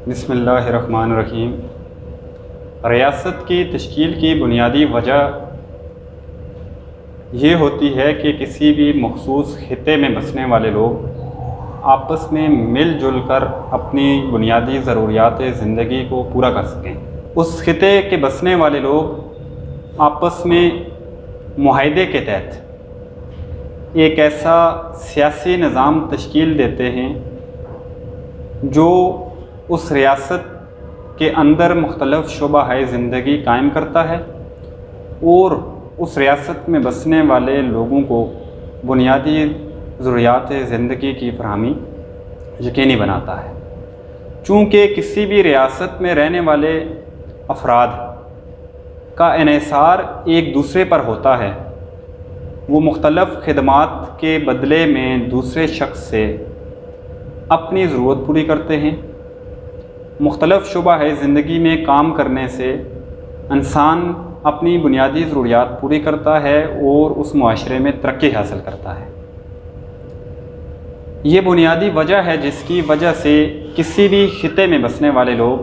بسم اللہ الرحمن الرحیم۔ ریاست کی تشکیل کی بنیادی وجہ یہ ہوتی ہے کہ کسی بھی مخصوص خطے میں بسنے والے لوگ آپس میں مل جل کر اپنی بنیادی ضروریات زندگی کو پورا کر سکیں۔ اس خطے کے بسنے والے لوگ آپس میں معاہدے کے تحت ایک ایسا سیاسی نظام تشکیل دیتے ہیں جو اس ریاست کے اندر مختلف شعبہ زندگی قائم کرتا ہے اور اس ریاست میں بسنے والے لوگوں کو بنیادی ضروریات زندگی کی فراہمی یقینی بناتا ہے۔ چونکہ کسی بھی ریاست میں رہنے والے افراد کا انحصار ایک دوسرے پر ہوتا ہے، وہ مختلف خدمات کے بدلے میں دوسرے شخص سے اپنی ضرورت پوری کرتے ہیں۔ مختلف شعبہ زندگی میں کام کرنے سے انسان اپنی بنیادی ضروریات پوری کرتا ہے اور اس معاشرے میں ترقی حاصل کرتا ہے۔ یہ بنیادی وجہ ہے جس کی وجہ سے کسی بھی خطے میں بسنے والے لوگ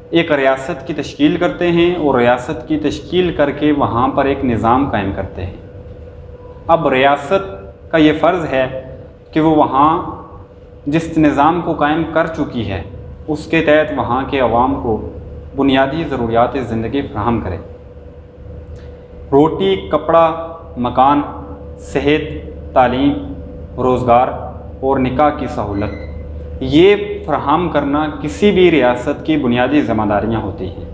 ایک ریاست کی تشکیل کرتے ہیں اور ریاست کی تشکیل کر کے وہاں پر ایک نظام قائم کرتے ہیں۔ اب ریاست کا یہ فرض ہے کہ وہ وہاں جس نظام کو قائم کر چکی ہے اس کے تحت وہاں کے عوام کو بنیادی ضروریات زندگی فراہم کرے۔ روٹی، کپڑا، مکان، صحت، تعلیم، روزگار اور نکاح کی سہولت، یہ فراہم کرنا کسی بھی ریاست کی بنیادی ذمہ داریاں ہوتی ہیں۔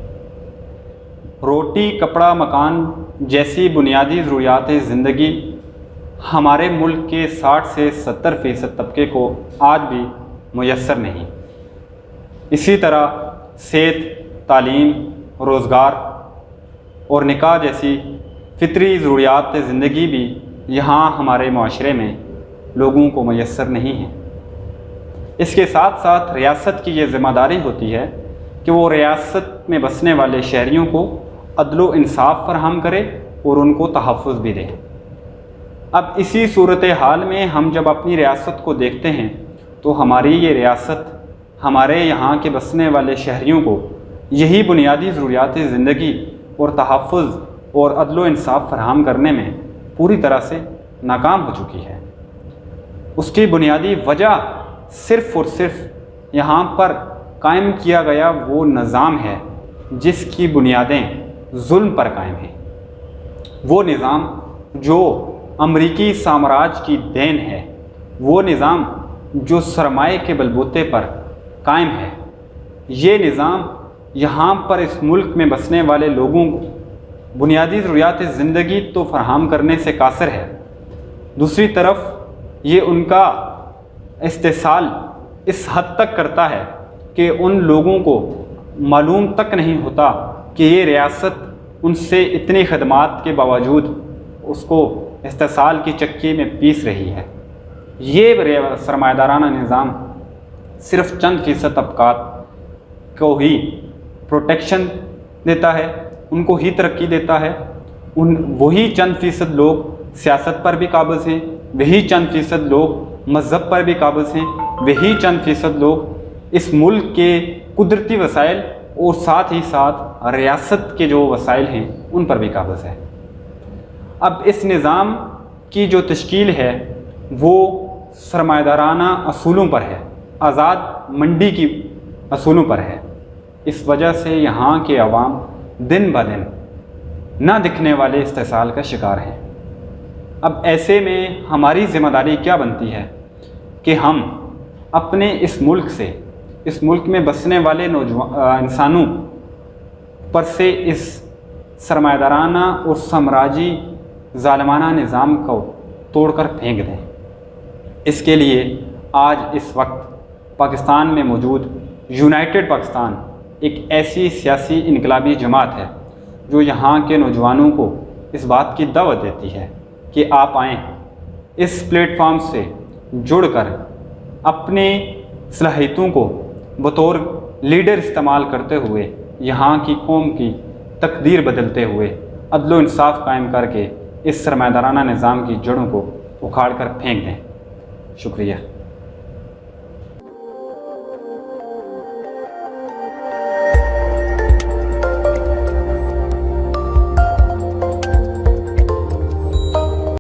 روٹی، کپڑا، مکان جیسی بنیادی ضروریات زندگی ہمارے ملک کے 60 سے 70% طبقے کو آج بھی میسر نہیں۔ اسی طرح صحت، تعلیم، روزگار اور نکاح جیسی فطری ضروریات زندگی بھی یہاں ہمارے معاشرے میں لوگوں کو میسر نہیں ہیں۔ اس کے ساتھ ساتھ ریاست کی یہ ذمہ داری ہوتی ہے کہ وہ ریاست میں بسنے والے شہریوں کو عدل و انصاف فراہم کرے اور ان کو تحفظ بھی دے۔ اب اسی صورتحال میں ہم جب اپنی ریاست کو دیکھتے ہیں تو ہماری یہ ریاست ہمارے یہاں کے بسنے والے شہریوں کو یہی بنیادی ضروریات زندگی اور تحفظ اور عدل و انصاف فراہم کرنے میں پوری طرح سے ناکام ہو چکی ہے۔ اس کی بنیادی وجہ صرف اور صرف یہاں پر قائم کیا گیا وہ نظام ہے جس کی بنیادیں ظلم پر قائم ہیں۔ وہ نظام جو امریکی سامراج کی دین ہے، وہ نظام جو سرمایہ کے بلبوتے پر قائم ہے۔ یہ نظام یہاں پر اس ملک میں بسنے والے لوگوں کو بنیادی ضروریات زندگی تو فراہم کرنے سے قاصر ہے، دوسری طرف یہ ان کا استحصال اس حد تک کرتا ہے کہ ان لوگوں کو معلوم تک نہیں ہوتا کہ یہ ریاست ان سے اتنی خدمات کے باوجود اس کو استحصال کی چکی میں پیس رہی ہے۔ یہ سرمایہ دارانہ نظام صرف چند فیصد طبقات کو ہی پروٹیکشن دیتا ہے، ان کو ہی ترقی دیتا ہے۔ وہی چند فیصد لوگ سیاست پر بھی قابض ہیں، وہی چند فیصد لوگ مذہب پر بھی قابض ہیں، وہی چند فیصد لوگ اس ملک کے قدرتی وسائل اور ساتھ ہی ساتھ ریاست کے جو وسائل ہیں ان پر بھی قابض ہے۔ اب اس نظام کی جو تشکیل ہے وہ سرمایہ دارانہ اصولوں پر ہے، آزاد منڈی کی اصولوں پر ہے۔ اس وجہ سے یہاں کے عوام دن بدن نہ دکھنے والے استحصال کا شکار ہیں۔ اب ایسے میں ہماری ذمہ داری کیا بنتی ہے کہ ہم اپنے اس ملک سے، اس ملک میں بسنے والے انسانوں پر سے اس سرمایہ دارانہ اور سامراجی ظالمانہ نظام کو توڑ کر پھینک دیں۔ اس کے لیے آج اس وقت پاکستان میں موجود یونائٹڈ پاکستان ایک ایسی سیاسی انقلابی جماعت ہے جو یہاں کے نوجوانوں کو اس بات کی دعوت دیتی ہے کہ آپ آئیں، اس پلیٹ فارم سے جڑ کر اپنی صلاحیتوں کو بطور لیڈر استعمال کرتے ہوئے یہاں کی قوم کی تقدیر بدلتے ہوئے عدل و انصاف قائم کر کے اس سرمایہ دارانہ نظام کی جڑوں کو اکھاڑ کر پھینک دیں۔ شکریہ۔